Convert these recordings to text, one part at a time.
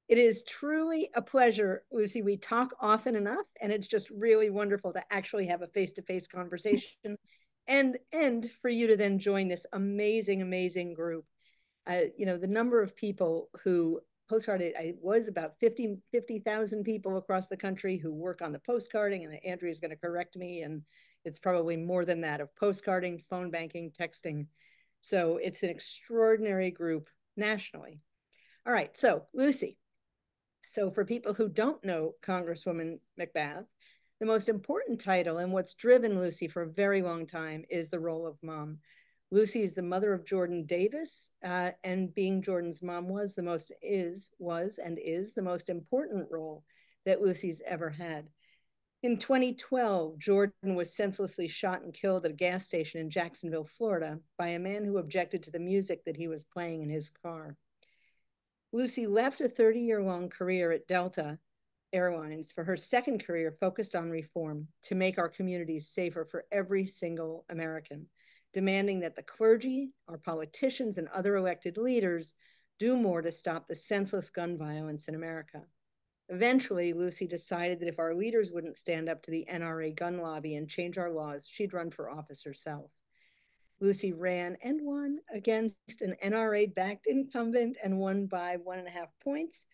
It is truly a pleasure, Lucy. We talk often enough, and it's just really wonderful to actually have a face-to-face conversation and for you to then join this amazing, amazing group. The number of people who postcarded, I was about 50,000 people across the country who work on the postcarding, and Andrea is going to correct me, and it's probably more than that, of postcarding, phone banking, texting. So it's an extraordinary group nationally. All right, so Lucy, so for people who don't know Congresswoman McBath, the most important title and what's driven Lucy for a very long time is the role of mom. Lucy is the mother of Jordan Davis, and being Jordan's mom was the most important role that Lucy's ever had. In 2012, Jordan was senselessly shot and killed at a gas station in Jacksonville, Florida, by a man who objected to the music that he was playing in his car. Lucy left a 30-year-long career at Delta Airlines for her second career focused on reform to make our communities safer for every single American, demanding that the clergy, our politicians, and other elected leaders do more to stop the senseless gun violence in America. Eventually, Lucy decided that if our leaders wouldn't stand up to the NRA gun lobby and change our laws, she'd run for office herself. Lucy ran and won against an NRA-backed incumbent and won by 1.5 points.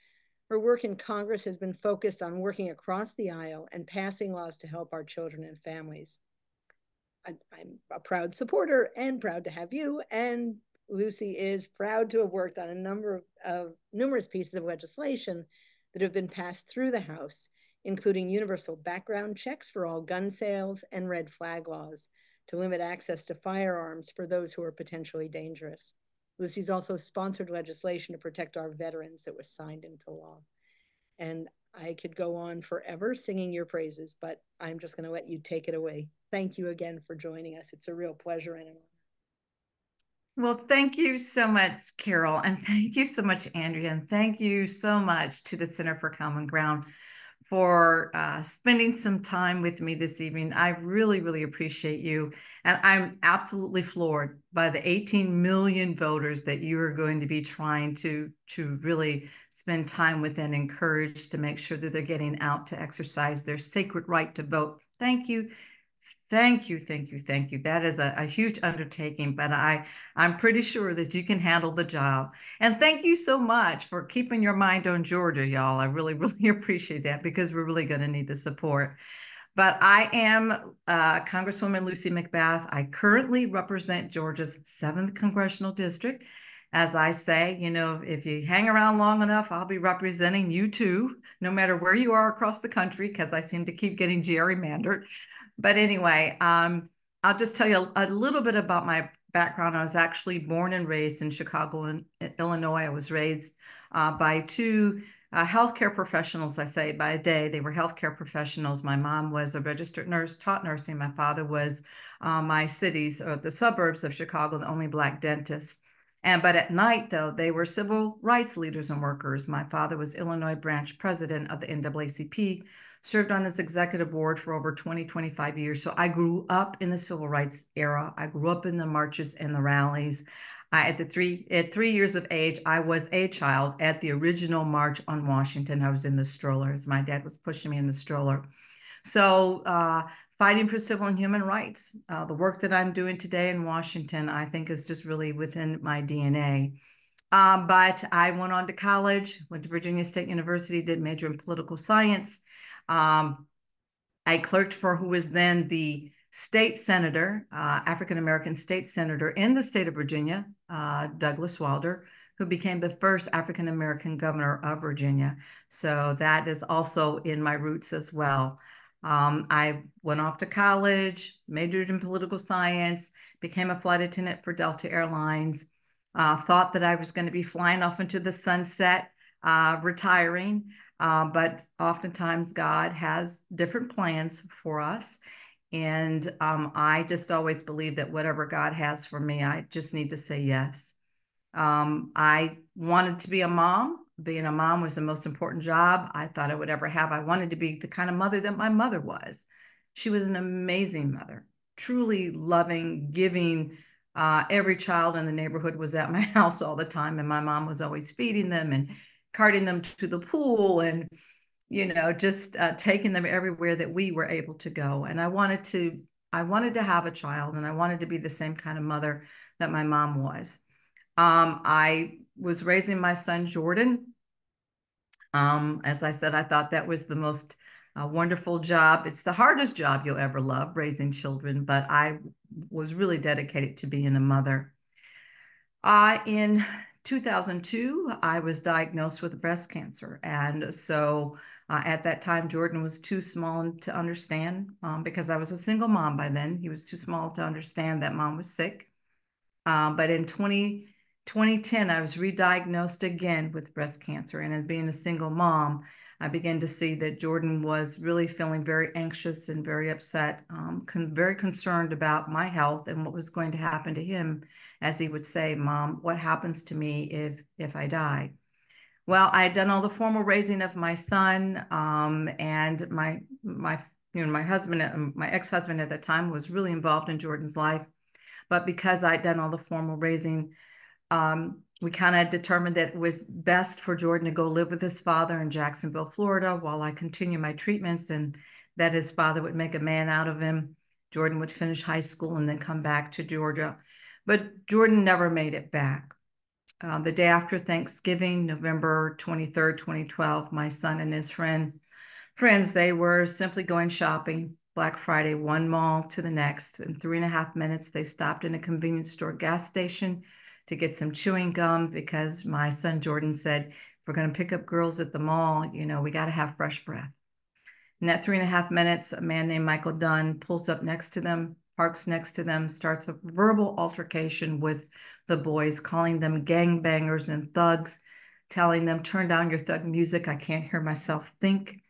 Her work in Congress has been focused on working across the aisle and passing laws to help our children and families. I'm a proud supporter and proud to have you. And Lucy is proud to have worked on a number of numerous pieces of legislation that have been passed through the House, including universal background checks for all gun sales and red flag laws to limit access to firearms for those who are potentially dangerous. Lucy's also sponsored legislation to protect our veterans that was signed into law. And I could go on forever singing your praises, but I'm just going to let you take it away. Thank you again for joining us. It's a real pleasure and an honor. Well, thank you so much, Carol, and thank you so much, Andrea, and thank you so much to the Center for Common Ground for spending some time with me this evening. I really, really appreciate you. And I'm absolutely floored by the 18 million voters that you are going to be trying to really spend time with and encourage to make sure that they're getting out to exercise their sacred right to vote. Thank you. Thank you, thank you, thank you. That is a huge undertaking, but I'm pretty sure that you can handle the job. And thank you so much for keeping your mind on Georgia, y'all. I really, really appreciate that because we're really going to need the support. But I am Congresswoman Lucy McBath. I currently represent Georgia's 7th Congressional District. As I say, if you hang around long enough, I'll be representing you too, no matter where you are across the country, because I seem to keep getting gerrymandered. But anyway, I'll just tell you a little bit about my background. I was actually born and raised in Chicago, Illinois. I was raised by two healthcare professionals, I say by day. They were healthcare professionals. My mom was a registered nurse, taught nursing. My father was my cities or the suburbs of Chicago, the only Black dentist. But at night, though, they were civil rights leaders and workers. My father was Illinois branch president of the NAACP, served on its executive board for over 25 years. So I grew up in the civil rights era. I grew up in the marches and the rallies. At 3 years of age, I was a child at the original March on Washington. I was in the stroller as my dad was pushing me in the stroller. So fighting for civil and human rights, the work that I'm doing today in Washington, I think is just really within my DNA. But I went on to college, went to Virginia State University, did major in political science. I clerked for who was then the state senator, African-American state senator in the state of Virginia, Douglas Wilder, who became the first African-American governor of Virginia. So that is also in my roots as well. I went off to college, majored in political science, became a flight attendant for Delta Airlines, thought that I was going to be flying off into the sunset, retiring. But oftentimes God has different plans for us. And I just always believe that whatever God has for me, I just need to say yes. I wanted to be a mom. Being a mom was the most important job I thought I would ever have. I wanted to be the kind of mother that my mother was. She was an amazing mother, truly loving, giving. Every child in the neighborhood was at my house all the time, and my mom was always feeding them and carting them to the pool and, just taking them everywhere that we were able to go. And I wanted to have a child, and I wanted to be the same kind of mother that my mom was. I was raising my son, Jordan. As I said, I thought that was the most wonderful job. It's the hardest job you'll ever love, raising children, but I was really dedicated to being a mother. In 2002, I was diagnosed with breast cancer. And so at that time, Jordan was too small to understand because I was a single mom by then. He was too small to understand that mom was sick. But in 2010, I was re-diagnosed again with breast cancer. And as being a single mom, I began to see that Jordan was really feeling very anxious and very upset, very concerned about my health and what was going to happen to him. As he would say, "Mom, what happens to me if I die?" Well, I had done all the formal raising of my son, and my husband, my ex-husband at that time, was really involved in Jordan's life. But because I'd done all the formal raising, we kind of determined that it was best for Jordan to go live with his father in Jacksonville, Florida, while I continue my treatments, and that his father would make a man out of him. Jordan would finish high school and then come back to Georgia. But Jordan never made it back. The day after Thanksgiving, November 23rd, 2012, my son and his friends, they were simply going shopping. Black Friday, one mall to the next. In 3.5 minutes, they stopped in a convenience store gas station to get some chewing gum because my son Jordan said, "If we're going to pick up girls at the mall, we got to have fresh breath." In that 3.5 minutes, a man named Michael Dunn pulls up next to them, parks next to them, starts a verbal altercation with the boys, calling them gangbangers and thugs, telling them, "Turn down your thug music. I can't hear myself think."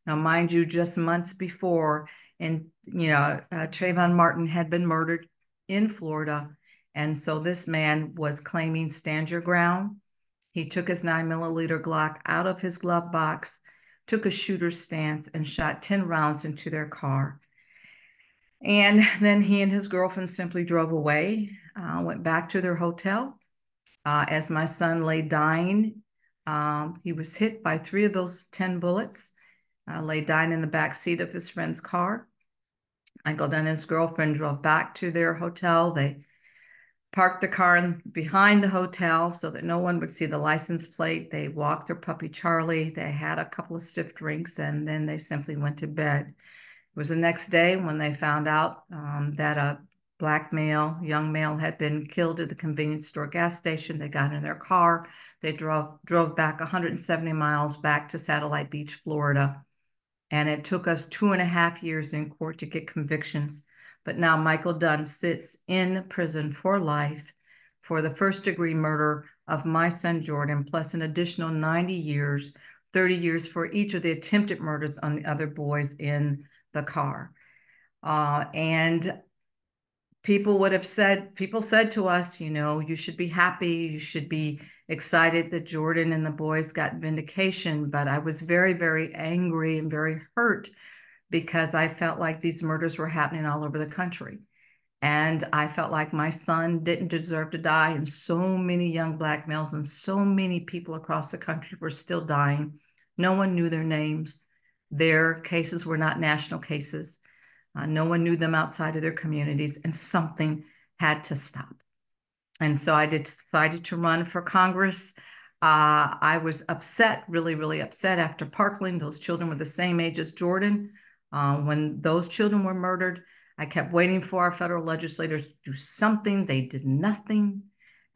Now, mind you, just months before, Trayvon Martin had been murdered in Florida. And so this man was claiming stand your ground. He took his 9mm Glock out of his glove box, took a shooter's stance, and shot 10 rounds into their car. And then he and his girlfriend simply drove away, went back to their hotel. As my son lay dying, he was hit by 3 of those 10 bullets. Lay dying in the back seat of his friend's car. Michael Dunn and his girlfriend drove back to their hotel. They parked the car behind the hotel so that no one would see the license plate. They walked their puppy Charlie. They had a couple of stiff drinks, and then they simply went to bed. It was the next day when they found out that a black male, young male, had been killed at the convenience store gas station. They got in their car. They drove back 170 miles back to Satellite Beach, Florida. And it took us 2.5 years in court to get convictions. But now Michael Dunn sits in prison for life for the first-degree murder of my son Jordan, plus an additional 90 years, 30 years for each of the attempted murders on the other boys in the car. And people said to us, you should be happy, you should be excited that Jordan and the boys got vindication. But I was very, very angry and very hurt because I felt like these murders were happening all over the country. And I felt like my son didn't deserve to die. And so many young black males and so many people across the country were still dying. No one knew their names. Their cases were not national cases. No one knew them outside of their communities, and something had to stop. And so I decided to run for Congress. I was upset, really, really upset after Parkland. Those children were the same age as Jordan. When those children were murdered, I kept waiting for our federal legislators to do something. They did nothing.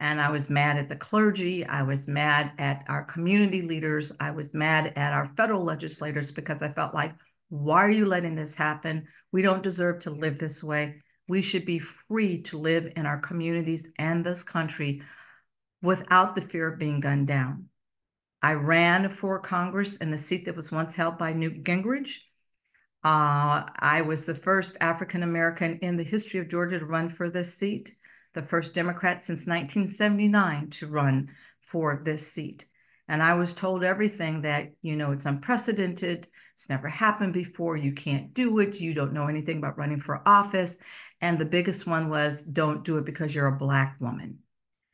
And I was mad at the clergy. I was mad at our community leaders. I was mad at our federal legislators because I felt like, why are you letting this happen? We don't deserve to live this way. We should be free to live in our communities and this country without the fear of being gunned down. I ran for Congress in the seat that was once held by Newt Gingrich. I was the first African-American in the history of Georgia to run for this seat, the first Democrat since 1979 to run for this seat. And I was told everything that, it's unprecedented, it's never happened before, you can't do it, you don't know anything about running for office. And the biggest one was, don't do it because you're a black woman.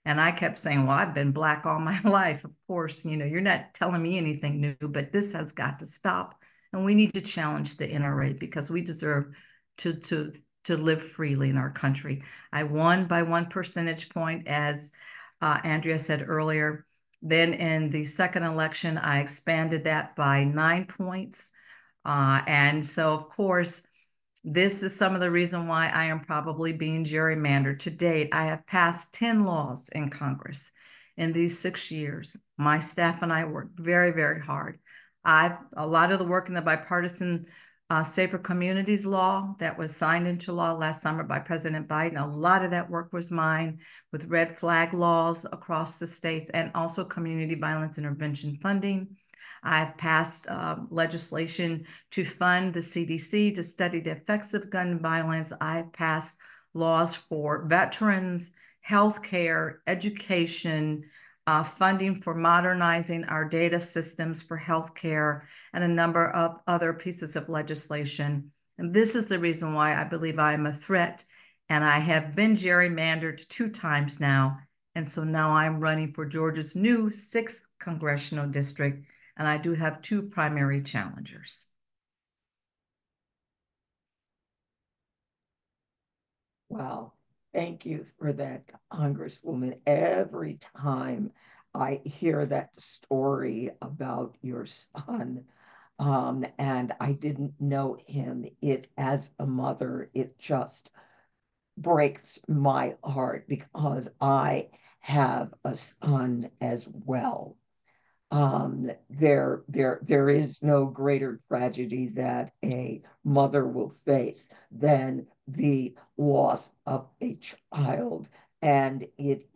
And I kept saying, well, I've been Black all my life. Of course, you're not telling me anything new, but this has got to stop. And we need to challenge the NRA because we deserve to, to, to live freely in our country. I won by 1 percentage point, as Andrea said earlier. Then in the second election, I expanded that by 9 points. And so, of course, this is some of the reason why I am probably being gerrymandered. To date, I have passed 10 laws in Congress in these 6 years. My staff and I worked very, very hard. A lot of the work in the bipartisan Safer Communities law that was signed into law last summer by President Biden, a lot of that work was mine, with red flag laws across the states and also community violence intervention funding. I've passed legislation to fund the CDC to study the effects of gun violence. I've passed laws for veterans, healthcare, education, funding for modernizing our data systems for healthcare, and a number of other pieces of legislation. And this is the reason why I believe I am a threat. And I have been gerrymandered 2 times now. And so now I'm running for Georgia's new 6th congressional district. And I do have 2 primary challengers. Wow. Thank you for that, Congresswoman. Every time I hear that story about your son, and I didn't know him, as a mother, it just breaks my heart because I have a son as well. There is no greater tragedy that a mother will face than the loss of a child. And it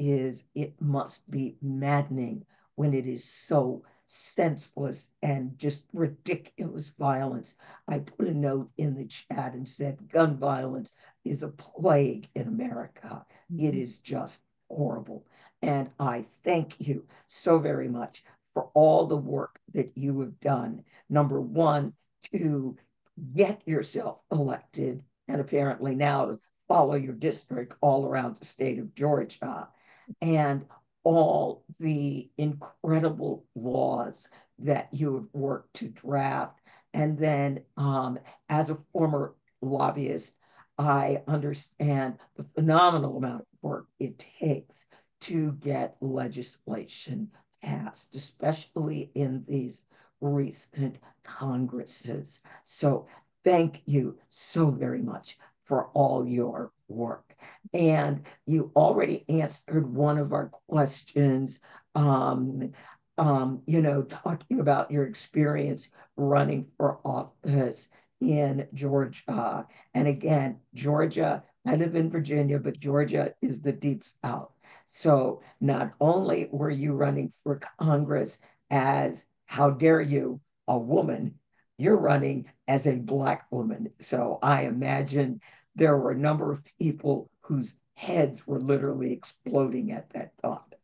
must be maddening when it is so senseless and just ridiculous violence. I put a note in the chat and said, gun violence is a plague in America. It is just horrible. And I thank you so very much for all the work that you have done. Number one, to get yourself elected, and apparently now to follow your district all around the state of Georgia, and all the incredible laws that you have worked to draft. And then, as a former lobbyist, I understand the phenomenal amount of work it takes to get legislation passed, especially in these recent Congresses. So thank you so very much for all your work. And you already answered one of our questions, talking about your experience running for office in Georgia. And again, Georgia, I live in Virginia, but Georgia is the deep South. So not only were you running for Congress as, how dare you, a woman, you're running as a Black woman. So I imagine there were a number of people whose heads were literally exploding at that thought.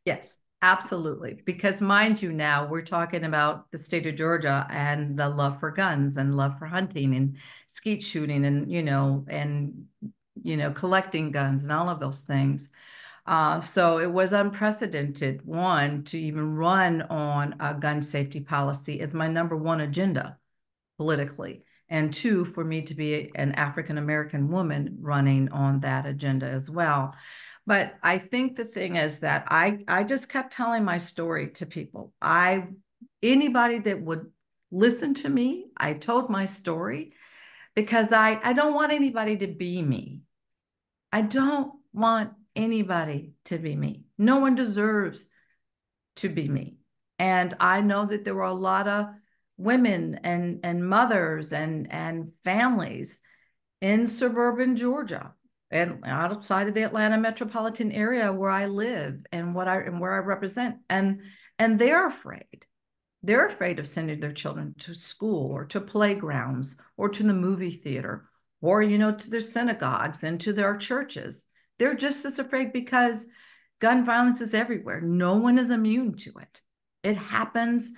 Yes, absolutely. Because mind you, now we're talking about the state of Georgia and the love for guns and love for hunting and skeet shooting and, collecting guns and all of those things. So it was unprecedented, one, to even run on a gun safety policy as my number one agenda politically, and 2, for me to be an African-American woman running on that agenda as well. But I think the thing is that I just kept telling my story to people. Anybody that would listen to me, I told my story because I don't want anybody to be me. I don't want anybody to be me. No one deserves to be me. And I know that there were a lot of women and mothers and families in suburban Georgia and outside of the Atlanta metropolitan area where I live and where I represent. And they're afraid. They're afraid of sending their children to school or to playgrounds or to the movie theater or, to their synagogues and to their churches. They're just as afraid because gun violence is everywhere. No one is immune to it. It happens.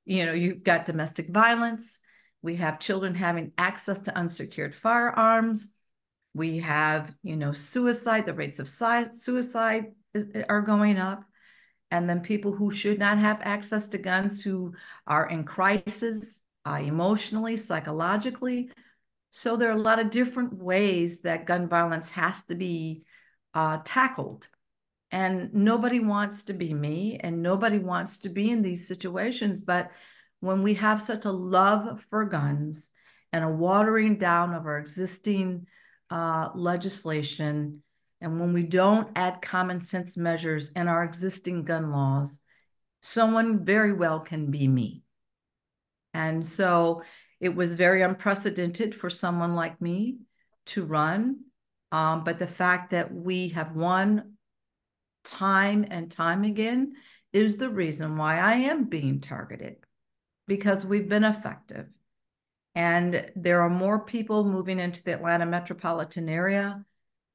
You've got domestic violence. We have children having access to unsecured firearms. We have, suicide, the rates of suicide are going up, and then people who should not have access to guns, who are in crisis emotionally, psychologically. So there are a lot of different ways that gun violence has to be tackled. And nobody wants to be me, and nobody wants to be in these situations. But when we have such a love for guns and a watering down of our existing legislation, and when we don't add common sense measures in our existing gun laws, someone very well can be me. And so it was very unprecedented for someone like me to run. But the fact that we have won time and time again is the reason why I am being targeted, because we've been effective. And there are more people moving into the Atlanta metropolitan area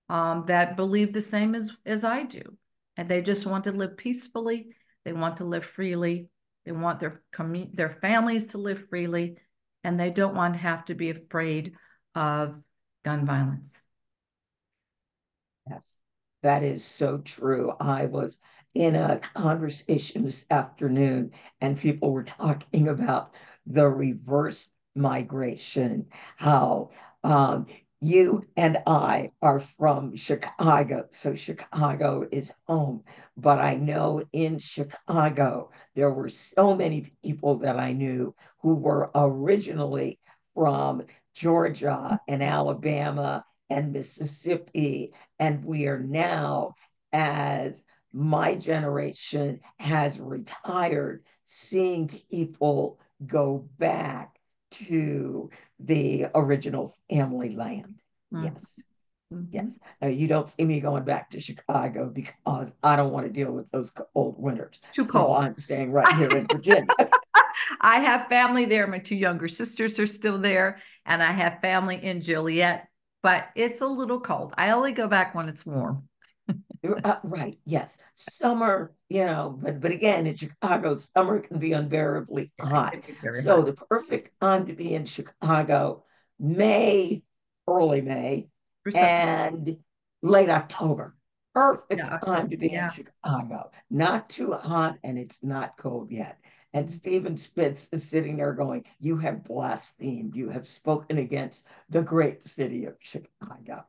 that believe the same as I do. And they just want to live peacefully. They want to live freely. They want their families to live freely. And they don't want to have to be afraid of gun violence. Yes, that is so true. I was in a conversation this afternoon, and people were talking about the reverse migration, how you and I are from Chicago, so Chicago is home. But I know in Chicago, there were so many people that I knew who were originally from Georgia and Alabama and Mississippi. And we are now, as my generation has retired, seeing people go back to the original family land. Yes. Yes. Now, you don't see me going back to Chicago because I don't want to deal with those cold winters. Too so cold. I'm staying right here in Virginia. I have family there. My two younger sisters are still there, and I have family in Joliet, but it's a little cold. I only go back when it's warm. Right, yes. Summer, but again, in Chicago, summer can be unbearably hot. It can be very So hot. the perfect time to be in Chicago, May, early May, For September. and late October. Perfect Yeah, time to be in yeah. Chicago. Not too hot and it's not cold yet. And Stephen Spitz is sitting there going, "You have blasphemed. You have spoken against the great city of Chicago."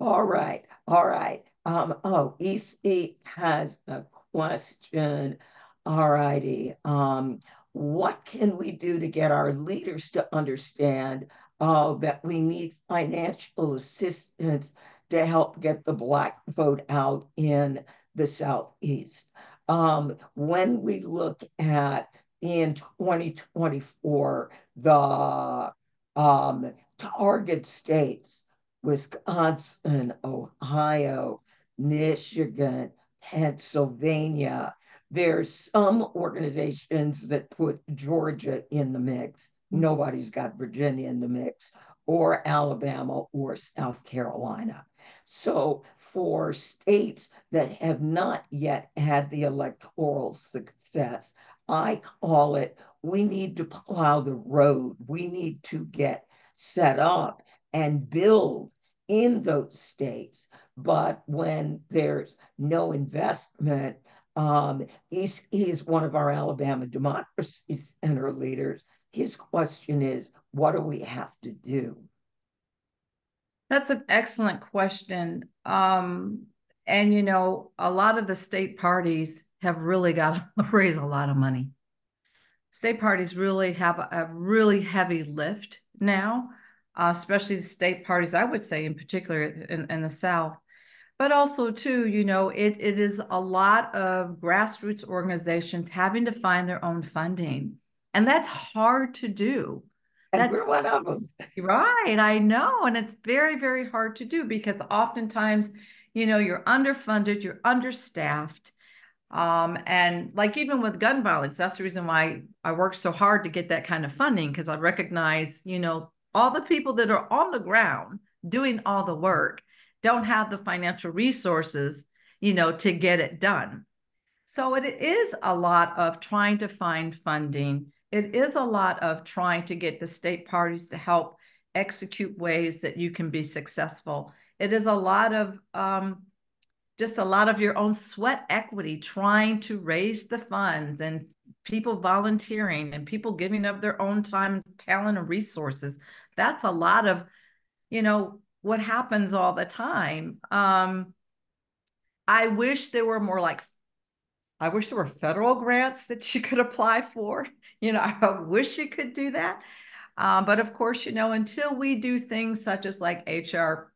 All right, all right. Oh, EC has a question. All righty. What can we do to get our leaders to understand that we need financial assistance to help get the Black vote out in the Southeast? When we look at in 2024, the target states, Wisconsin, Ohio, Michigan, Pennsylvania. There's some organizations that put Georgia in the mix. Nobody's got Virginia in the mix, or Alabama or South Carolina. So for states that have not yet had the electoral success, I call it, we need to plow the road. We need to get set up and build in those states. But when there's no investment, he is one of our Alabama Democracy Center leaders. His question is, what do we have to do? That's an excellent question. And a lot of the state parties have really got to raise a lot of money. State parties really have a really heavy lift now, especially the state parties, I would say in particular in the South. But also too, it is a lot of grassroots organizations having to find their own funding. And that's hard to do. And That's we're one of them. right. I know. And it's very, very hard to do because oftentimes, you're underfunded, you're understaffed. And like even with gun violence, that's the reason why I work so hard to get that kind of funding, because I recognize, all the people that are on the ground doing all the work don't have the financial resources, to get it done. So it is a lot of trying to find funding. It is a lot of trying to get the state parties to help execute ways that you can be successful. it is a lot of just a lot of your own sweat equity trying to raise the funds, and people volunteering and people giving up their own time, talent, and resources. That's a lot of, what happens all the time. I wish there were more I wish there were federal grants that you could apply for. I wish you could do that. But of course, until we do things such as like HR1,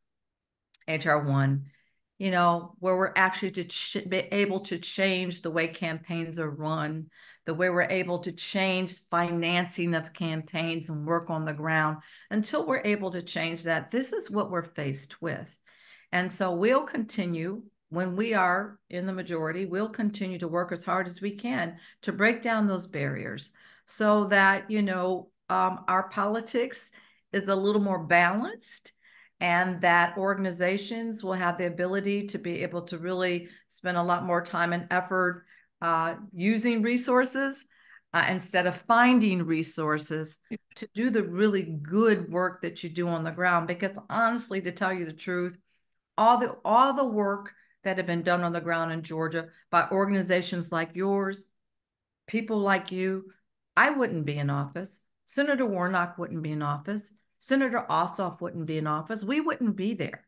where we're actually be able to change the way campaigns are run, the way we're able to change financing of campaigns and work on the ground. Until we're able to change that, this is what we're faced with. And so we'll continue, when we are in the majority, we'll continue to work as hard as we can to break down those barriers so that, our politics is a little more balanced, and that organizations will have the ability to be able to really spend a lot more time and effort using resources instead of finding resources to do the really good work that you do on the ground. Because honestly, to tell you the truth, all the work that have been done on the ground in Georgia by organizations like yours, people like you, I wouldn't be in office. Senator Warnock wouldn't be in office. Senator Ossoff wouldn't be in office. We wouldn't be there.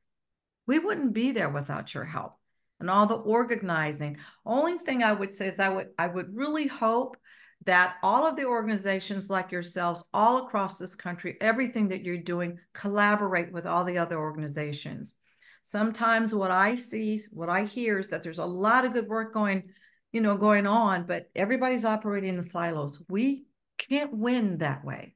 We wouldn't be there without your help and all the organizing. Only thing I would say is I would really hope that all of the organizations like yourselves all across this country, everything that you're doing, collaborate with all the other organizations. Sometimes what I see, what I hear is that there's a lot of good work going on, but everybody's operating in silos. We can't win that way.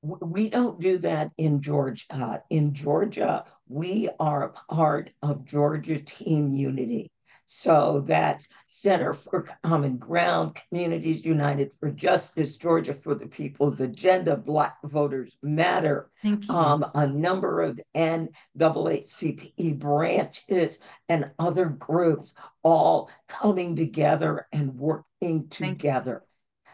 We don't do that in Georgia. In Georgia, we are a part of Georgia Team Unity. So that's Center for Common Ground, Communities United for Justice, Georgia for the People's Agenda, Black Voters Matter, Thank you. a number of NAACP branches and other groups all coming together and working together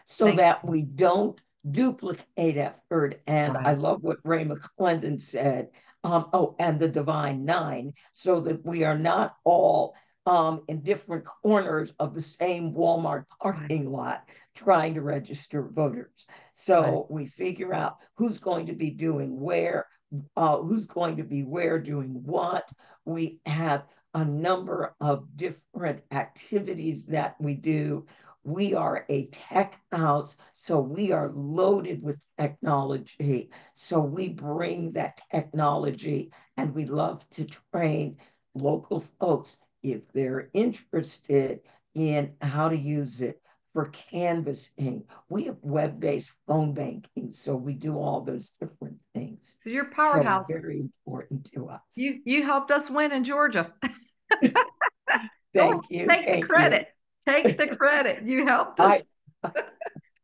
so that we don't duplicate effort. And I love what Ray McClendon said. And the Divine Nine, so that we are not all in different corners of the same Walmart parking lot trying to register voters. So we figure out who's going to be doing where, who's going to be where doing what. We have a number of different activities that we do. We are a tech house, so we are loaded with technology. So we bring that technology, and we love to train local folks if they're interested in how to use it for canvassing. We have web-based phone banking, so we do all those different things. So you're powerhouse. So very important to us. You helped us win in Georgia. Thank you. Take the credit. Take the credit. You helped us.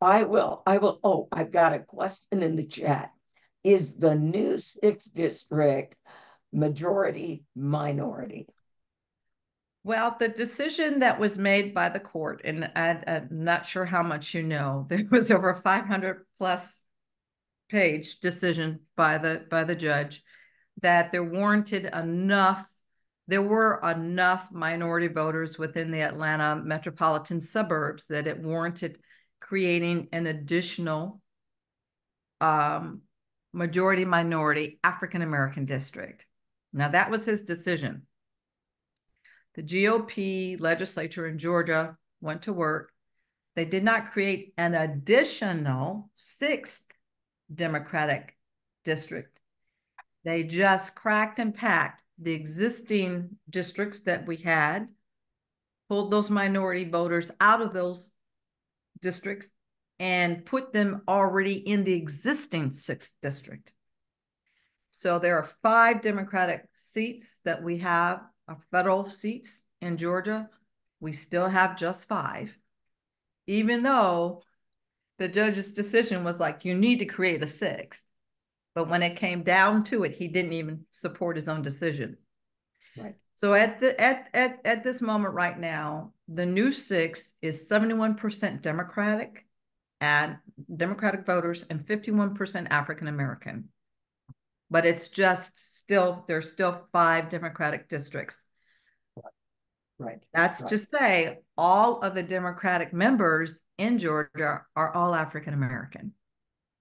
I will. Oh, I've got a question in the chat. Is the new 6th district majority minority? Well, the decision that was made by the court, and I'm not sure how much there was over a 500 plus page decision by the judge that there were enough minority voters within the Atlanta metropolitan suburbs that it warranted creating an additional majority minority African American district. Now that was his decision. The GOP legislature in Georgia went to work. They did not create an additional 6th Democratic district. They just cracked and packed the existing districts that we had, pulled those minority voters out of those districts, and put them already in the existing 6th district. So there are 5 Democratic seats that we have, federal seats in Georgia. We still have just 5, even though the judge's decision was like, you need to create a 6th. But when it came down to it, he didn't even support his own decision. Right. So at this moment right now, the new 6th is 71% Democratic and Democratic voters and 51% African American. But it's just there's still 5 Democratic districts. Right. That's to say all of the Democratic members in Georgia are all African American.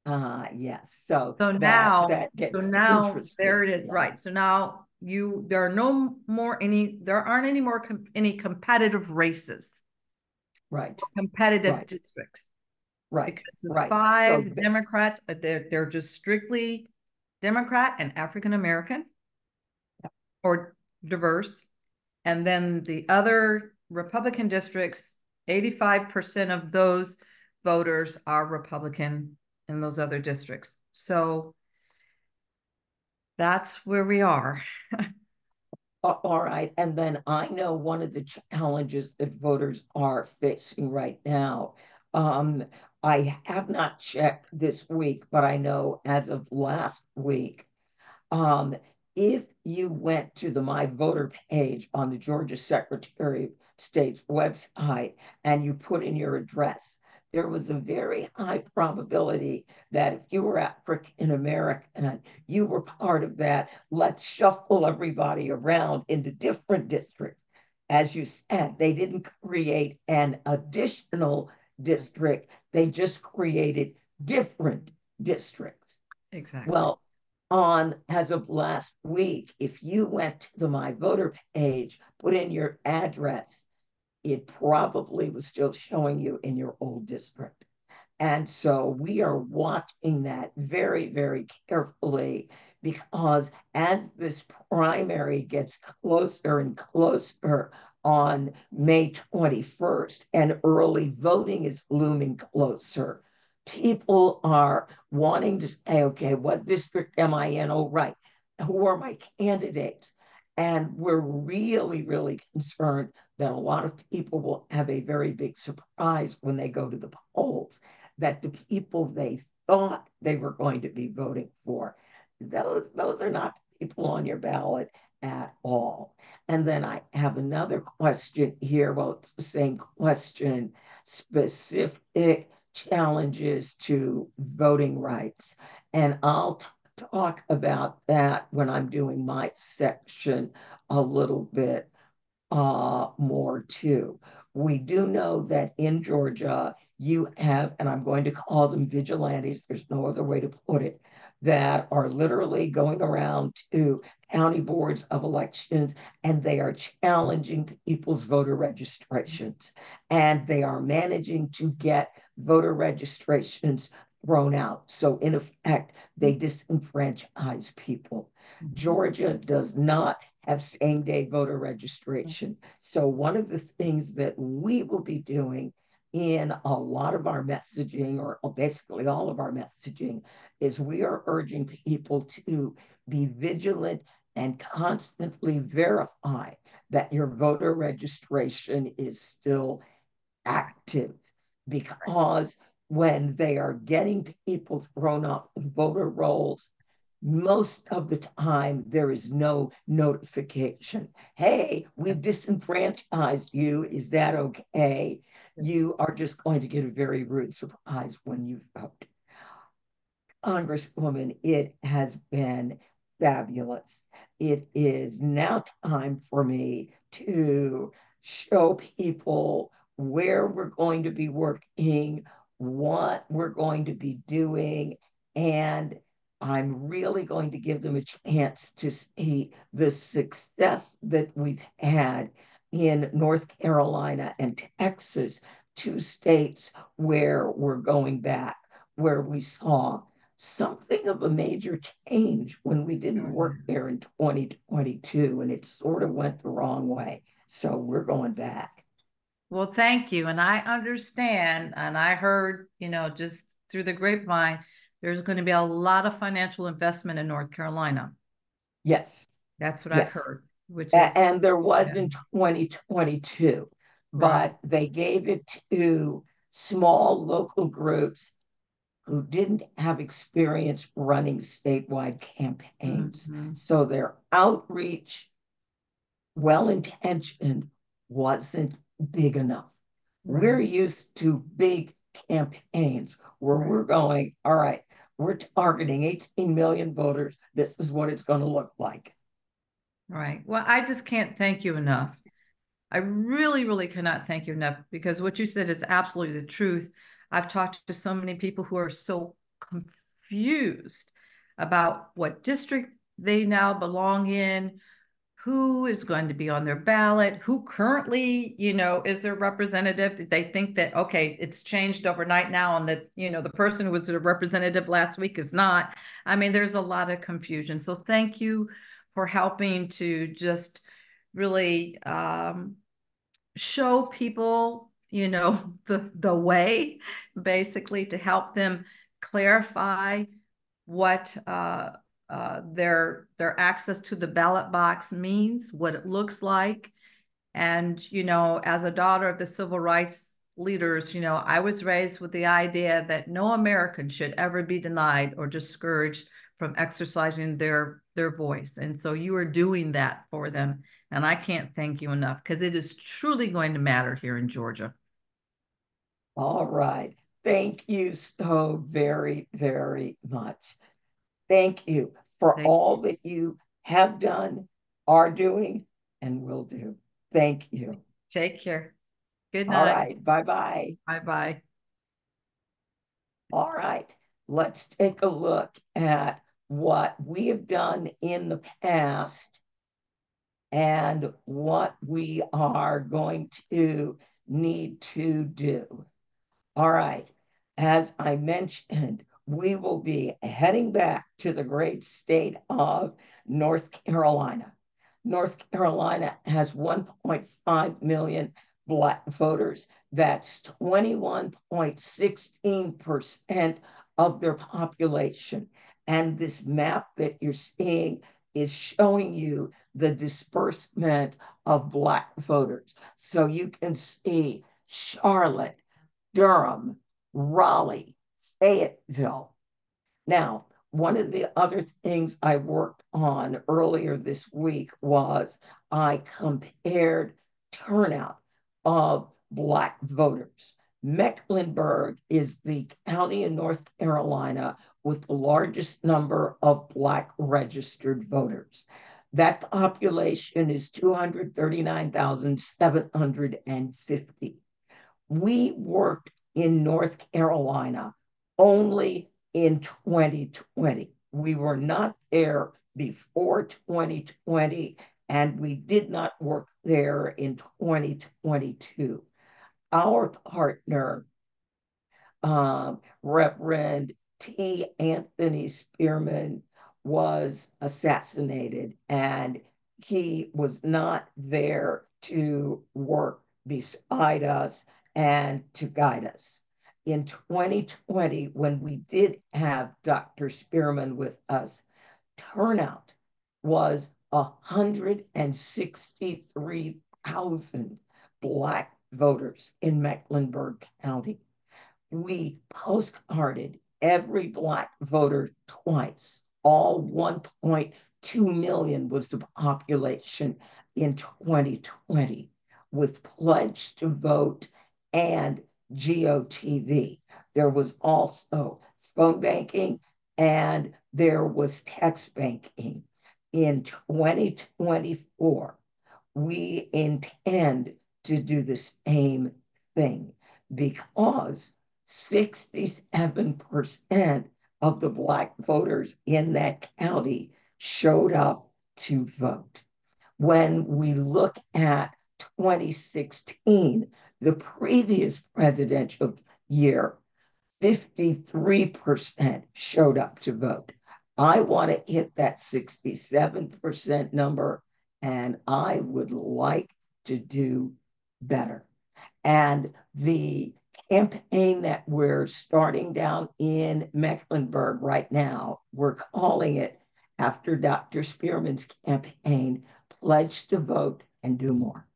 Yes. So that now, gets there interesting. it is. Yeah. Right. So now there aren't any more any competitive races. Right. Competitive districts. Right. Because the Right. 5 Democrats, they're just strictly Democrat and African American or diverse. And then the other Republican districts, 85% of those voters are Republican in those other districts. So that's where we are. All right. And then I know one of the challenges that voters are facing right now. Um, I have not checked this week, but I know as of last week, um, if you went to the My Voter page on the Georgia Secretary of State's website and you put in your address, there was a very high probability that if you were African American, you were part of that. Let's shuffle everybody around into different districts. As you said, they didn't create an additional district, they just created different districts. Exactly. Well, as of last week, if you went to the My Voter page, put in your address, it probably was still showing you in your old district. And so we are watching that very, very carefully because as this primary gets closer and closer on May 21st and early voting is looming closer, people are wanting to say, okay, what district am I in? Oh, right. Who are my candidates? And we're really, really concerned that a lot of people will have a very big surprise when they go to the polls that the people they thought they were going to be voting for, those are not people on your ballot at all. And then I have another question here. Well, it's the same question, specific challenges to voting rights. And I'll talk about that when I'm doing my section a little bit more too. We do know that in Georgia, you have, and I'm going to call them vigilantes, there's no other way to put it, that are literally going around to county boards of elections and they are challenging people's voter registrations. And they are managing to get voter registrations thrown out. So, in effect, they disenfranchise people. Georgia does not have same day voter registration. So, one of the things that we will be doing in a lot of our messaging, or basically all of our messaging, is we are urging people to be vigilant and constantly verify that your voter registration is still active because when they are getting people thrown off the voter rolls, most of the time there is no notification. Hey, we've disenfranchised you. Is that okay? You are just going to get a very rude surprise when you vote. Congresswoman, it has been fabulous. It is now time for me to show people where we're going to be working, what we're going to be doing, and I'm really going to give them a chance to see the success that we've had in North Carolina and Texas, 2 states where we're going back, where we saw something of a major change when we didn't work there in 2022 and it sort of went the wrong way. So we're going back. Well, thank you. And I understand, and I heard, just through the grapevine, there's going to be a lot of financial investment in North Carolina. Yes. That's what I've heard, and there was in 2022, but they gave it to small local groups who didn't have experience running statewide campaigns. So their outreach, well intentioned, wasn't big enough. We're used to big campaigns where we're going, all right, we're targeting 18 million voters. This is what it's going to look like. Right. Well, I just can't thank you enough. I really, really cannot thank you enough, because what you said is absolutely the truth. I've talked to so many people who are so confused about what district they now belong in, who is going to be on their ballot, who currently, is their representative. Did they think that, okay, it's changed overnight now and that, the person who was the representative last week is not? I mean, there's a lot of confusion. So thank you for helping to just really show people, the way, basically, to help them clarify what their access to the ballot box means, what it looks like. And, as a daughter of the civil rights leaders, I was raised with the idea that no American should ever be denied or discouraged from exercising their voice. And so you are doing that for them. And I can't thank you enough, because it is truly going to matter here in Georgia. All right. Thank you so very, very much. Thank you for Thank all you. that you have done, are doing, and will do. Thank you. Take care. Good All night. right. Bye-bye. Bye-bye. All right. Let's take a look at what we have done in the past and what we are going to need to do. All right. As I mentioned, we will be heading back to the great state of North Carolina. North Carolina has 1.5 million Black voters. That's 21.16% of their population. And this map that you're seeing is showing you the disbursement of Black voters. So you can see Charlotte, Durham, Raleigh, Fayetteville. Now, one of the other things I worked on earlier this week was I compared turnout of Black voters. Mecklenburg is the county in North Carolina with the largest number of Black registered voters. That population is 239,750. We worked in North Carolina only in 2020. We were not there before 2020, and we did not work there in 2022. Our partner, Reverend T. Anthony Spearman, was assassinated, and he was not there to work beside us and to guide us. In 2020, when we did have Dr. Spearman with us, turnout was 163,000 Black voters in Mecklenburg County. We postcarded every Black voter twice. All 1.2 million was the population in 2020, with Pledge to Vote and GOTV. There was also phone banking and there was text banking. In 2024, we intend to do the same thing because 67% of the Black voters in that county showed up to vote. When we look at 2016, the previous presidential year, 53% showed up to vote. I want to hit that 67% number, and I would like to do better. And the campaign that we're starting down in Mecklenburg right now, we're calling it, after Dr. Spearman's campaign, Pledge to Vote and Do More.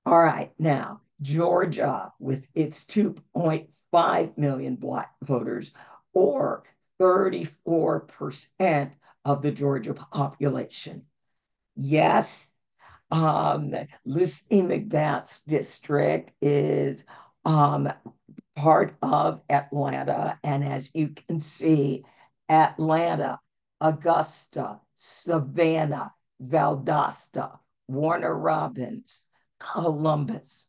All right, now, Georgia, with its 2.5 million Black voters, or 34% of the Georgia population. Yes, Lucy McBath's district is part of Atlanta. And as you can see, Atlanta, Augusta, Savannah, Valdosta, Warner Robins, Columbus,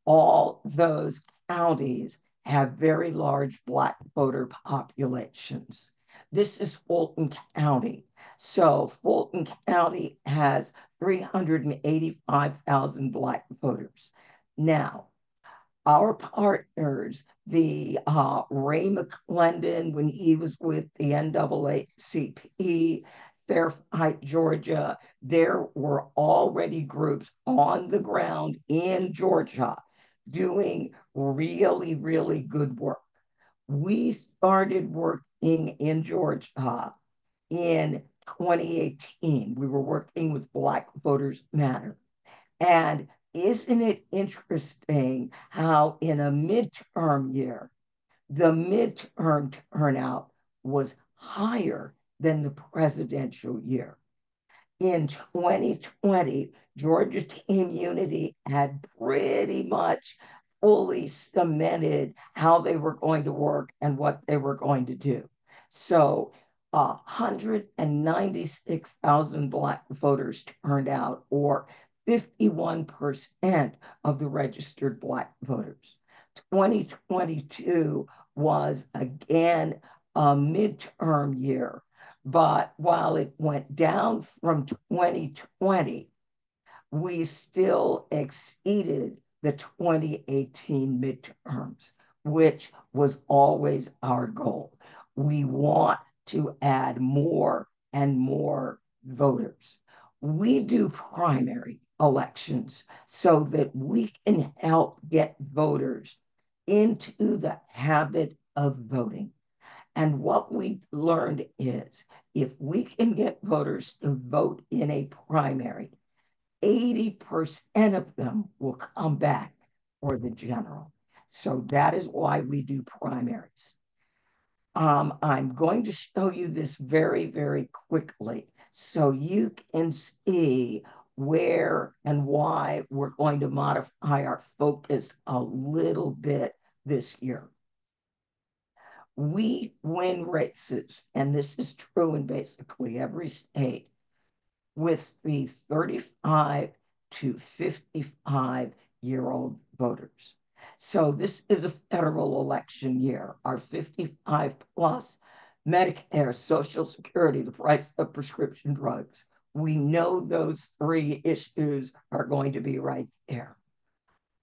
all those counties have very large Black voter populations. This is Fulton County. So Fulton County has 385,000 Black voters. Now, our partners, the Ray McClendon, when he was with the NAACP, Fair Fight, Georgia, there were already groups on the ground in Georgia doing really, really good work. We started working in Georgia in 2018. We were working with Black Voters Matter. And isn't it interesting how in a midterm year, the midterm turnout was higher than the presidential year? In 2020, Georgia Team Unity had pretty much fully cemented how they were going to work and what they were going to do. So 196,000 Black voters turned out, or 51% of the registered Black voters. 2022 was again a midterm year, but while it went down from 2020, we still exceeded the 2018 midterms, which was always our goal. We want to add more and more voters. We do primary elections so that we can help get voters into the habit of voting. And what we learned is if we can get voters to vote in a primary, 80% of them will come back for the general. So that is why we do primaries. I'm going to show you this very, very quickly so you can see where and why we're going to modify our focus a little bit this year. We win races, and this is true in basically every state, with the 35 to 55-year-old voters. So this is a federal election year. Our 55 plus, Medicare, Social Security, the price of prescription drugs. We know those three issues are going to be right there.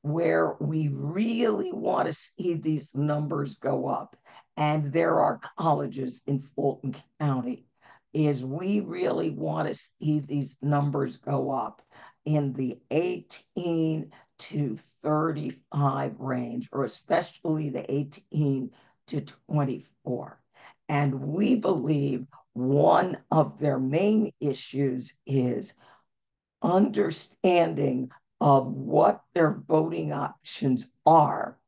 Where we really want to see these numbers go up, and there are colleges in Fulton County, is we really want to see these numbers go up in the 18 to 35 range, or especially the 18 to 24. And we believe one of their main issues is understanding of what their voting options are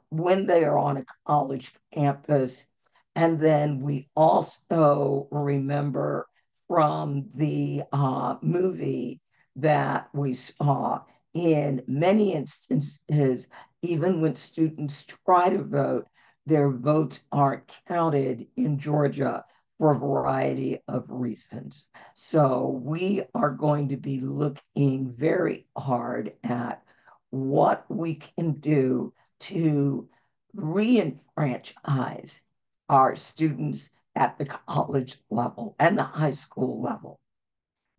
when they are on a college campus. And then we also remember from the movie that we saw, in many instances, even when students try to vote, their votes aren't counted in Georgia for a variety of reasons. So we are going to be looking very hard at what we can do to re-enfranchise our students at the college level and the high school level.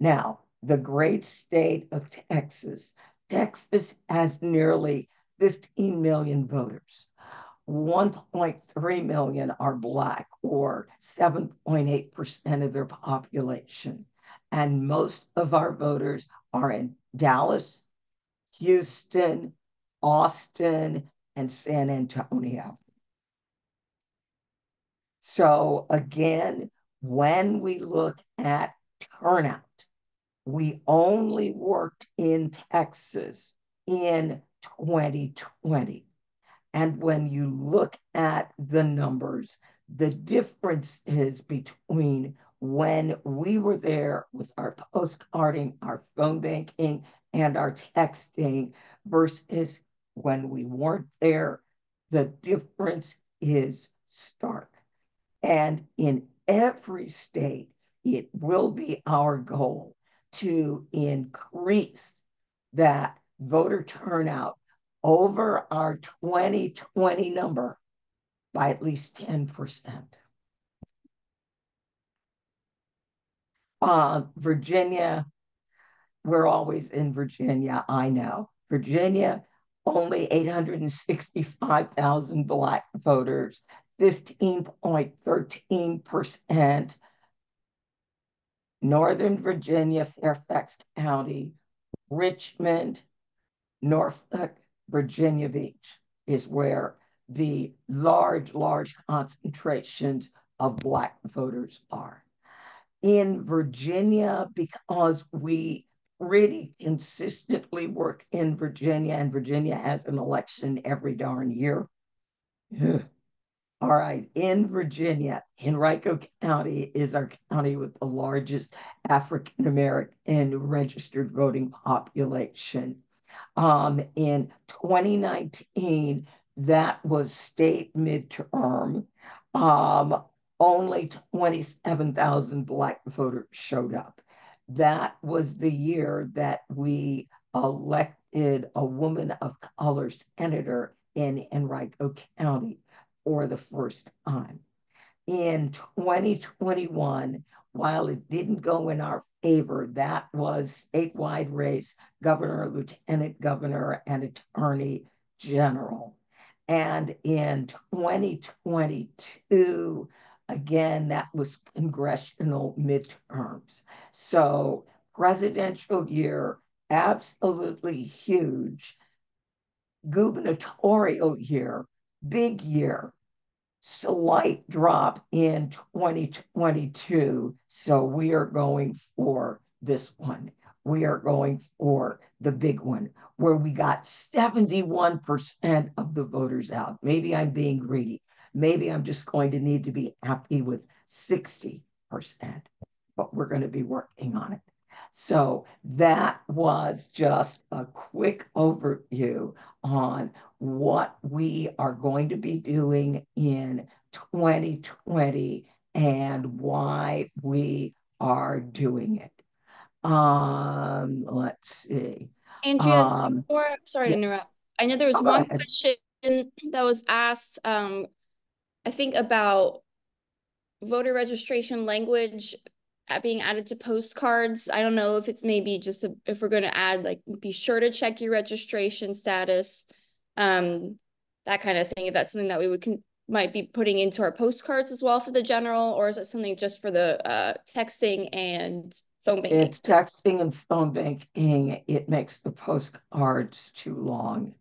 Now, the great state of Texas. Texas has nearly 15 million voters. 1.3 million are Black, or 7.8% of their population. And most of our voters are in Dallas, Houston, Austin, and San Antonio. So again, when we look at turnout, we only worked in Texas in 2020. And when you look at the numbers, the difference is between when we were there with our postcarding, our phone banking, and our texting versus when we weren't there. the difference is stark. And in every state, it will be our goal to increase that voter turnout over our 2020 number by at least 10%. Virginia, we're always in Virginia, I know. Virginia, only 865,000 Black voters, 15.13%. Northern Virginia, Fairfax County, Richmond, Norfolk, Virginia Beach is where the large concentrations of Black voters are. In Virginia, because we pretty consistently work in Virginia, and Virginia has an election every darn year. All right, in Virginia, Henrico County is our county with the largest African American registered voting population. In 2019, that was state midterm. Only 27,000 Black voters showed up. That was the year that we elected a woman of color senator in Henrico County for the first time. In 2021, while it didn't go in our favor, that was statewide race, governor, lieutenant governor, and attorney general. And in 2022, again, that was congressional midterms. So presidential year, absolutely huge. Gubernatorial year, big year, slight drop in 2022. So we are going for this one. We are going for the big one where we got 71% of the voters out. Maybe I'm being greedy. Maybe I'm just going to need to be happy with 60%, but we're going to be working on it. So that was just a quick overview on what we are going to be doing in 2020 and why we are doing it. Let's see. Andrea, before, sorry to Yeah. interrupt. I know there was one question that was asked, I think about voter registration language being added to postcards. I don't know if it's maybe just if we're going to add, like, be sure to check your registration status, that kind of thing. If that's something that we might be putting into our postcards as well for the general, or is it something just for the texting and phone banking? It's texting and phone banking. It makes the postcards too long.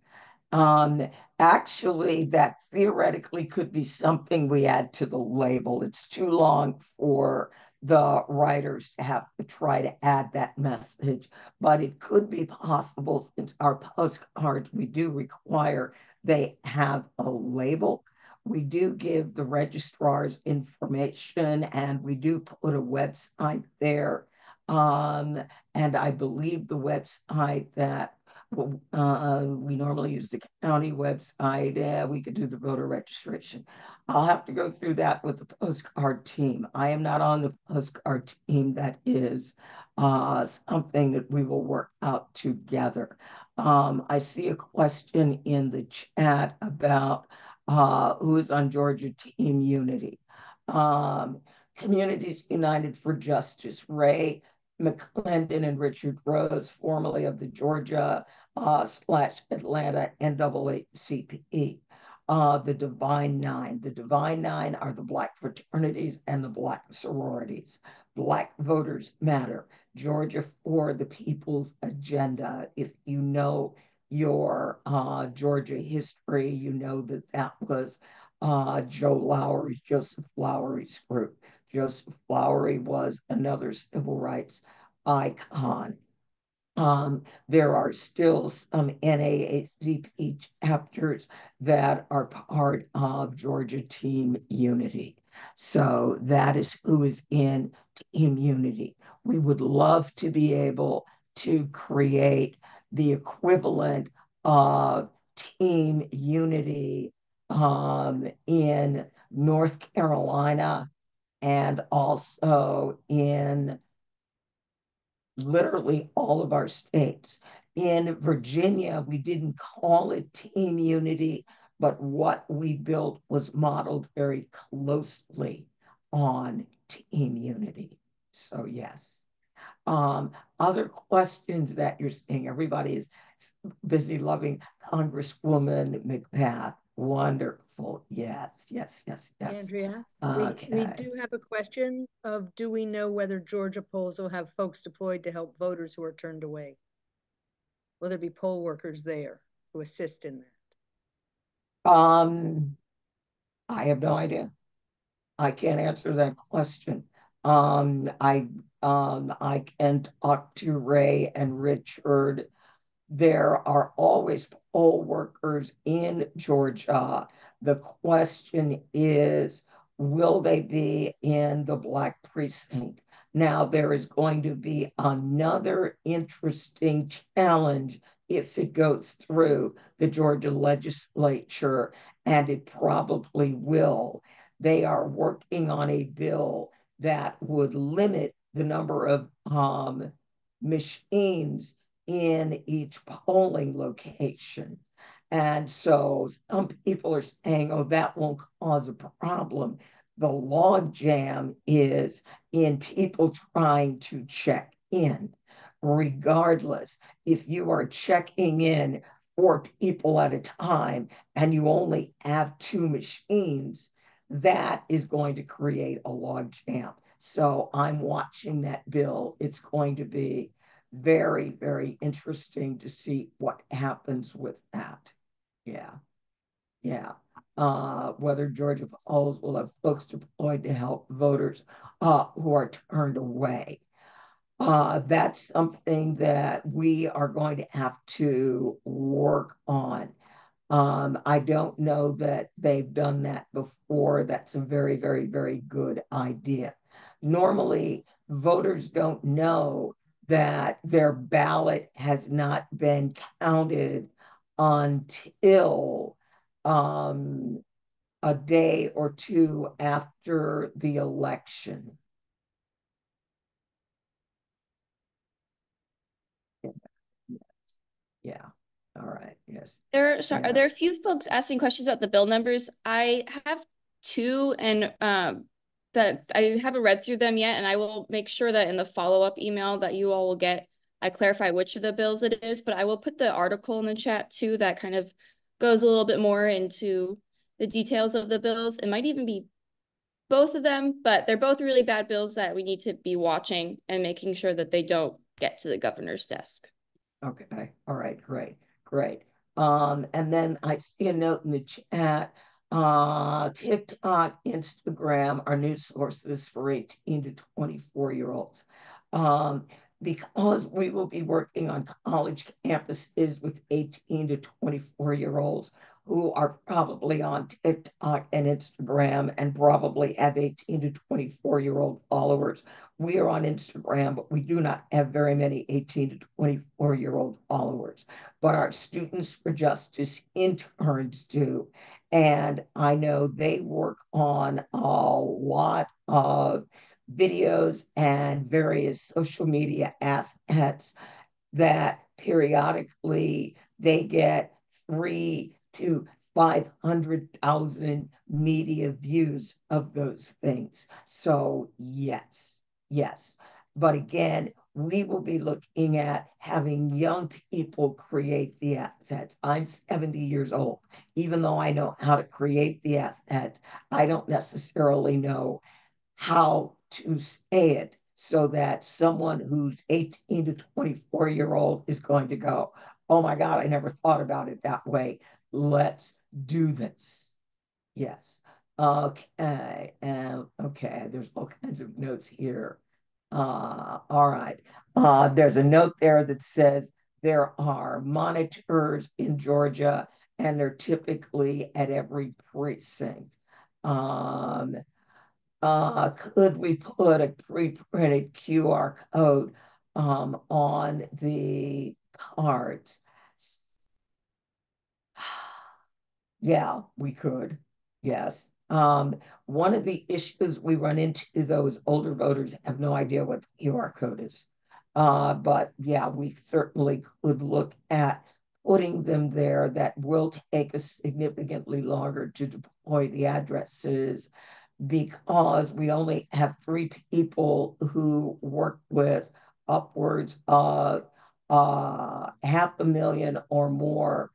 Actually, that theoretically could be something we add to the label. It's too long for the writers to have to try to add that message, but it could be possible since our postcards, we do require they have a label. We do give the registrars information and we do put a website there. And I believe the website that we normally use the county website. We could do the voter registration. I'll have to go through that with the postcard team. I am not on the postcard team. That is something that we will work out together. I see a question in the chat about who is on Georgia Team Unity. Communities United for Justice, Ray McClendon and Richard Rose, formerly of the Georgia / Atlanta NAACP. The Divine Nine. The Divine Nine are the Black fraternities and the Black sororities. Black voters matter. Georgia for the People's Agenda. If you know your Georgia history, you know that that was Joseph Lowery's group. Joseph Lowery was another civil rights icon. There are still some NAACP chapters that are part of Georgia Team Unity. So that is who is in Team Unity. We would love to be able to create the equivalent of Team Unity in North Carolina and also in literally all of our states. In Virginia, we didn't call it team unity, but what we built was modeled very closely on team unity. So yes. Other questions that you're seeing, everybody is busy loving Congresswoman McBath. Wonderful. Yes, yes, yes, yes. Andrea, Okay. we do have a question of, do we know whether Georgia polls will have folks deployed to help voters who are turned away? Will there be poll workers there to assist in that? I have no idea. I can't answer that question. I can talk to Ray and Richard. There are always poll workers in Georgia. The question is, will they be in the Black precinct? Now, there is going to be another interesting challenge if it goes through the Georgia legislature, and it probably will. They are working on a bill that would limit the number of machines in each polling location. And so some people are saying, oh, that won't cause a problem. The log jam is in people trying to check in. Regardless, if you are checking in 4 people at a time and you only have 2 machines, that is going to create a log jam. So I'm watching that bill. It's going to be very, very interesting to see what happens with that. Yeah. Yeah. Whether Georgia polls will have folks deployed to help voters who are turned away. That's something that we are going to have to work on. I don't know that they've done that before. That's a very, very, very good idea. Normally, voters don't know that their ballot has not been counted until a day or two after the election. Yeah. All right. Yes. There Yeah. are there a few folks asking questions about the bill numbers. I have two, and that I haven't read through them yet, and I will make sure that in the follow-up email that you all will get, I clarify which of the bills it is, but I will put the article in the chat too that kind of goes a little bit more into the details of the bills. It might even be both of them, but they're both really bad bills that we need to be watching and making sure that they don't get to the governor's desk. Okay. All right. Great. Great. And then I see a note in the chat. TikTok, Instagram are news sources for 18 to 24-year-olds. Because we will be working on college campuses with 18 to 24-year-olds who are probably on TikTok and Instagram and probably have 18 to 24-year-old followers. We are on Instagram, but we do not have very many 18 to 24-year-old followers. But our Students for Justice interns do. And I know they work on a lot of videos and various social media assets that periodically they get 3 to 500,000 media views of those things. So yes, yes. But again, we will be looking at having young people create the assets. I'm 70 years old. Even though I know how to create the assets, I don't necessarily know how to say it so that someone who's 18 to 24-year-old is going to go, oh my God, I never thought about it that way. Let's do this. Yes. Okay. And okay, there's all kinds of notes here. All right. There's a note there that says there are monitors in Georgia and they're typically at every precinct. Could we put a pre-printed QR code on the cards? Yeah, we could. Yes. One of the issues we run into, those older voters have no idea what the QR code is. But yeah, we certainly could look at putting them there. That will take us significantly longer to deploy the addresses because we only have 3 people who work with upwards of 500,000 or more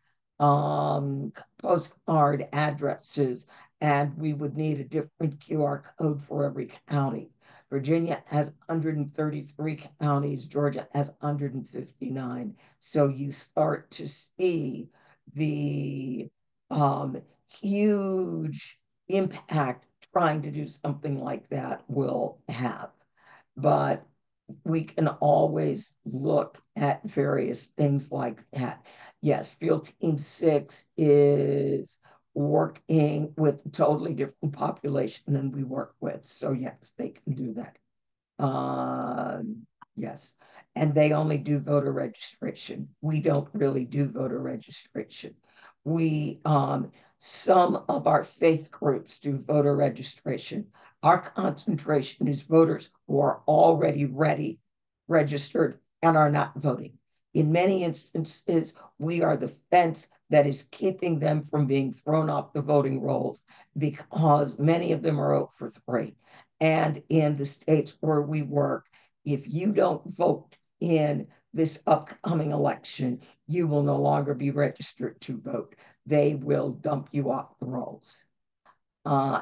postcard addresses, and we would need a different QR code for every county. Virginia has 133 counties, Georgia has 159. So you start to see the huge impact trying to do something like that will have. But we can always look at various things like that. Yes, Field Team 6 is working with a totally different population than we work with. So yes, they can do that. Yes, and they only do voter registration. We don't really do voter registration. We some of our faith groups do voter registration. Our concentration is voters who are already registered, and are not voting. In many instances, we are the fence that is keeping them from being thrown off the voting rolls because many of them are 0 for 3. And in the states where we work, if you don't vote in this upcoming election, you will no longer be registered to vote. They will dump you off the rolls.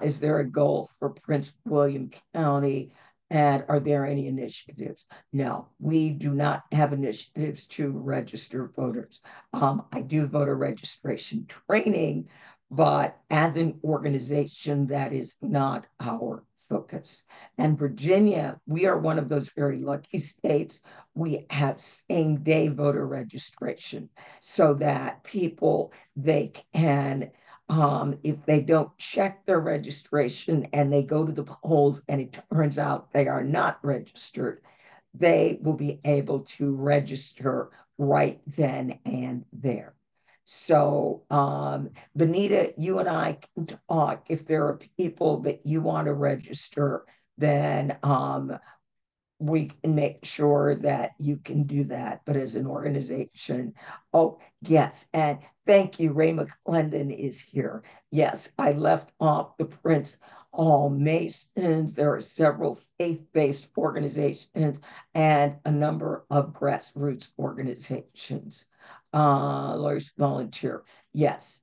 Is there a goal for Prince William County? And are there any initiatives? No, we do not have initiatives to register voters. I do voter registration training, but as an organization, that is not our focus. And Virginia, we are one of those very lucky states. We have same day voter registration so that people, they can if they don't check their registration and they go to the polls and it turns out they are not registered, they will be able to register right then and there. So, Benita, you and I can talk. If there are people that you want to register, then we can make sure that you can do that. But as an organization, oh, yes. And thank you. Ray McClendon is here. Yes, I left off the Prince Hall Masons. There are several faith-based organizations and a number of grassroots organizations. Lawyers volunteer. Yes.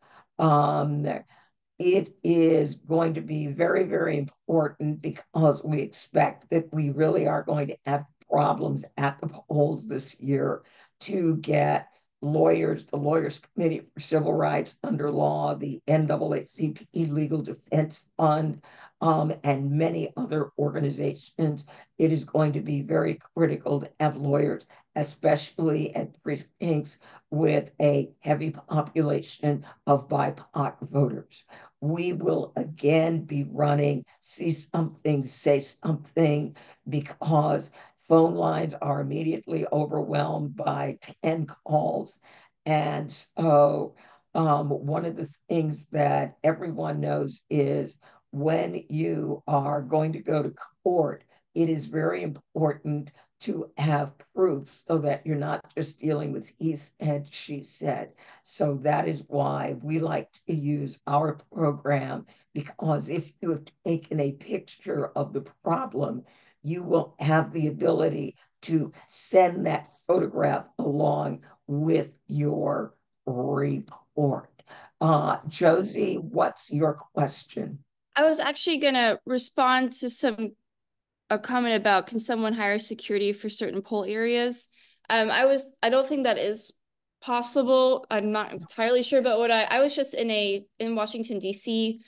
It is going to be very, very important because we expect that we really are going to have problems at the polls this year to get lawyers, the Lawyers Committee for Civil Rights under law, the NAACP Legal Defense Fund, and many other organizations. It is going to be very critical to have lawyers, especially at precincts with a heavy population of BIPOC voters. We will again be running See Something, Say Something, because phone lines are immediately overwhelmed by 10 calls. And so one of the things that everyone knows is when you are going to go to court, it is very important to have proof so that you're not just dealing with he said, she said. So that is why we like to use our program, because if you have taken a picture of the problem, you will have the ability to send that photograph along with your report. Josie, what's your question? I was actually gonna respond to a comment about, can someone hire security for certain poll areas? I don't think that is possible. I'm not entirely sure, but I was just in Washington, D.C.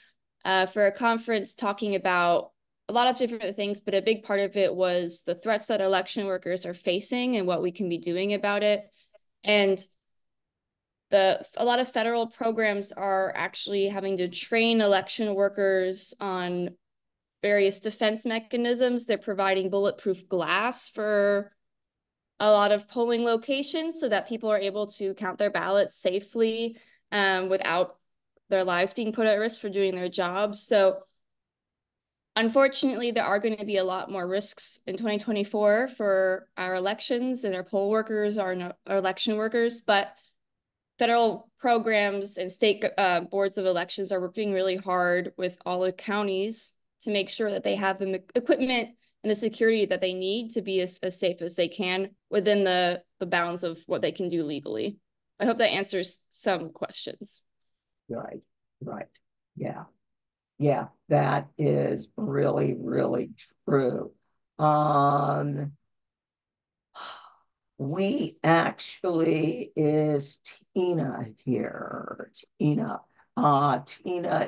For a conference talking about a lot of different things, but a big part of it was the threats that election workers are facing and what we can be doing about it. And a lot of federal programs are actually having to train election workers on various defense mechanisms. They're providing bulletproof glass for a lot of polling locations so that people are able to count their ballots safely without their lives being put at risk for doing their jobs. So unfortunately, there are going to be a lot more risks in 2024 for our elections and our poll workers, our election workers, but federal programs and state boards of elections are working really hard with all the counties to make sure that they have the equipment and the security that they need to be as safe as they can within the bounds of what they can do legally. I hope that answers some questions. Right, right. Yeah. Yeah, that is really, really true. We actually, is Tina here? Tina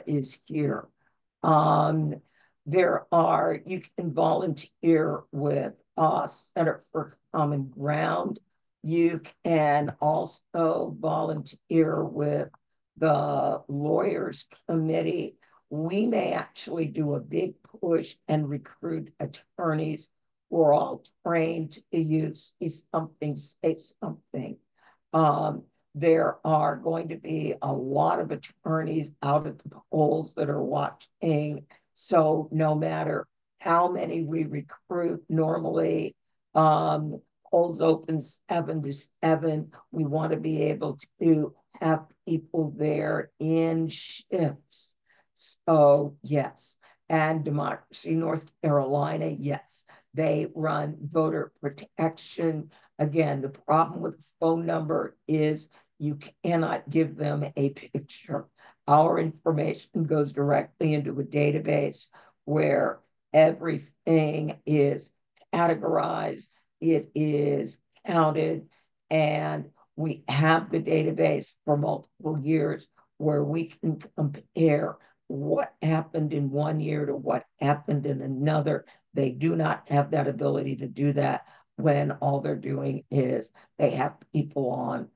is here. Um, you can volunteer with Center for Common Ground. You can also volunteer with the Lawyers Committee. We may actually do a big push and recruit attorneys. We're all trained to use something, say something. There are going to be a lot of attorneys out at the polls that are watching. So no matter how many we recruit, normally polls open 7 to 7. We want to be able to have people there in shifts. So yes, and Democracy North Carolina, yes. They run voter protection. Again, the problem with the phone number is you cannot give them a picture. Our information goes directly into a database where everything is categorized, it is counted, and we have the database for multiple years where we can compare what happened in one year to what happened in another. They do not have that ability to do that when all they're doing is they have people on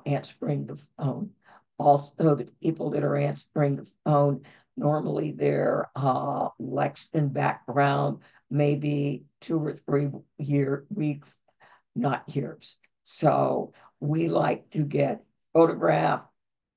answering the phone. Also, the people that are answering the phone, normally their election background maybe 2 or 3 weeks, not years. So we like to get photograph,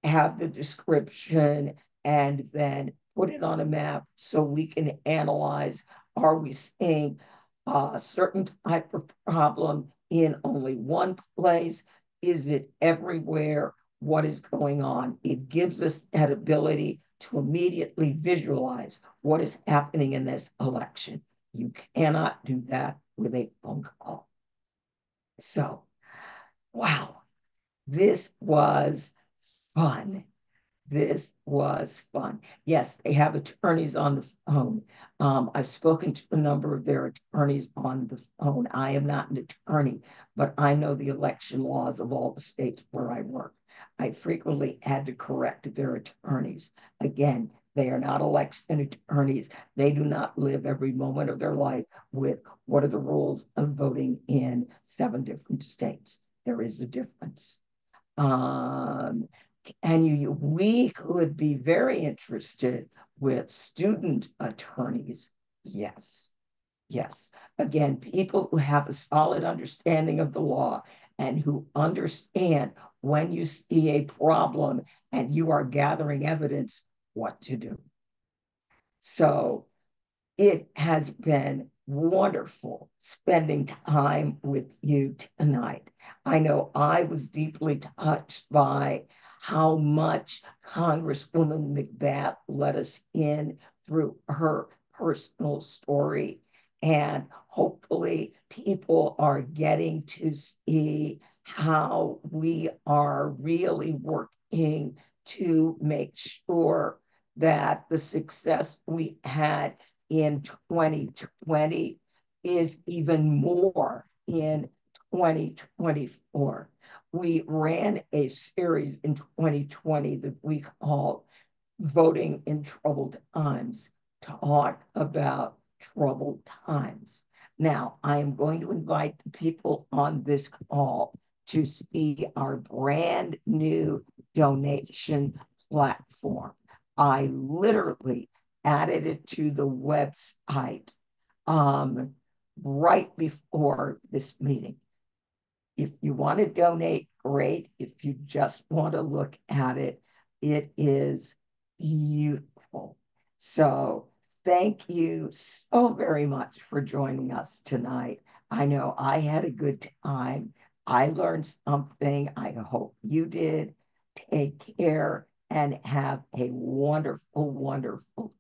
have the description, and then put it on a map so we can analyze, are we seeing a certain type of problem in only one place? Is it everywhere? What is going on? It gives us that ability to immediately visualize what is happening in this election. You cannot do that with a phone call. So, wow, this was fun. This was fun. Yes, they have attorneys on the phone. I've spoken to a number of their attorneys on the phone. I am not an attorney, but I know the election laws of all the states where I work. I frequently had to correct their attorneys. Again, they are not election attorneys. They do not live every moment of their life with what are the rules of voting in 7 different states. There is a difference. And we could be very interested with student attorneys. Yes, yes. Again, people who have a solid understanding of the law and who understand when you see a problem and you are gathering evidence, what to do. So it has been wonderful spending time with you tonight. I know I was deeply touched by how much Congresswoman McBath let us in through her personal story. And hopefully people are getting to see how we are really working to make sure that the success we had in 2020 is even more in 2024. We ran a series in 2020 that we called Voting in Troubled Times, to talk about troubled times. Now, I am going to invite the people on this call to see our brand new donation platform. I literally added it to the website right before this meeting. If you want to donate, great. If you just want to look at it, it is beautiful. So thank you so very much for joining us tonight. I know I had a good time. I learned something. I hope you did. Take care and have a wonderful, wonderful